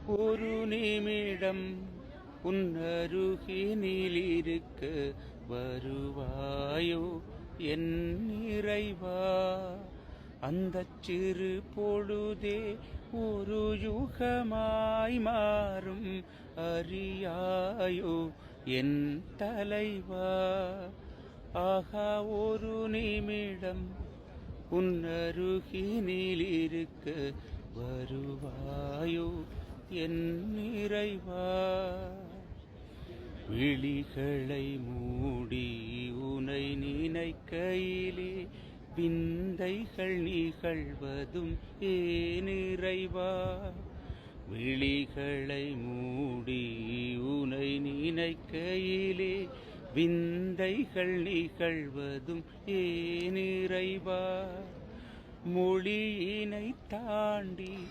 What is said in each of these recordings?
ஒரு நிமிடம் உன்னருகினில் இருக்க வருவாயோ என் நிறைவா. அந்தச் சிறு பொழுதே ஒரு யுகமாய் மாறும் அறியாயோ என் தலைவா. ஆகா ஒரு நிமிடம் உன்னருகினில் இருக்க வருவாயோ என் நிறைவா. விழிகளை மூடி உனை நினைக்கையிலே விந்தைகள் நிகழ்வதும் ஏனிறைவா. விழிகளை மூடி உனை நினைக்கையிலே விந்தைகள் நிகழ்வதும் ஏனிறைவா. மொழியினை தாண்டி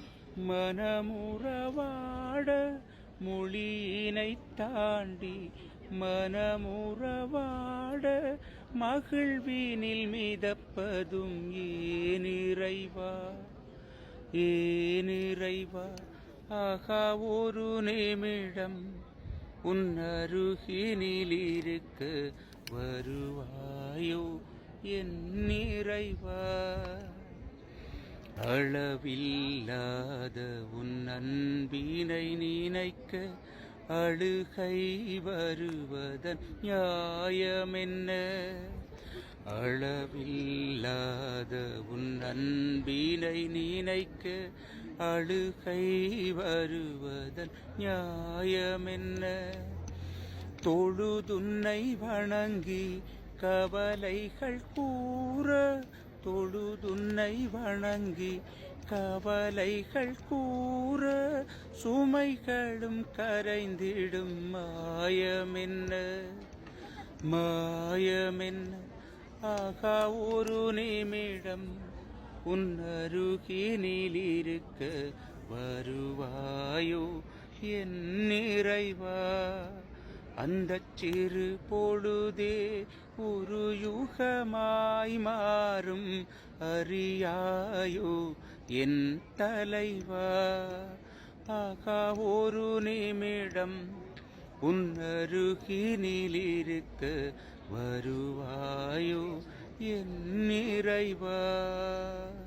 மனமுறவாட, மொழியினை தாண்டி மனமுறவாட, மகிழ்வினில் மிதப்பதும் ஏனிறைவா, ஏனிறைவா. ஆகா ஒரு நிமிடம் உன்னருகினில் இருக்க வருவாயோ என் நிறைவா. அளவில்லாத உன் அன்பினை நினைக்க அழுகை வருவதன் நியாயமென்ன. அளவில்லாத உன் அன்பினை நினைக்க அழுகை வருவதன் நியாயமென்ன. தொழுதுன்னை வணங்கி கவலைகள் கூற, தொழுதுன்னை வணங்கி கவலைகள் கூற, சுமைகளும் கரைந்திடும் மாயமென்ன, மாயமென்ன. ஆகா ஒரு நிமிடம் உன்னருகினில் இருக்க வருவாயோ என் நிறைவா. அந்தச் சிறு பொழுதே ஒரு யுகமாய் மாறும் அறியாயோ என் தலைவா. ஆகா ஒரு நிமிடம் உன்னருகினில் இருக்க வருவாயோ என் நிறைவா.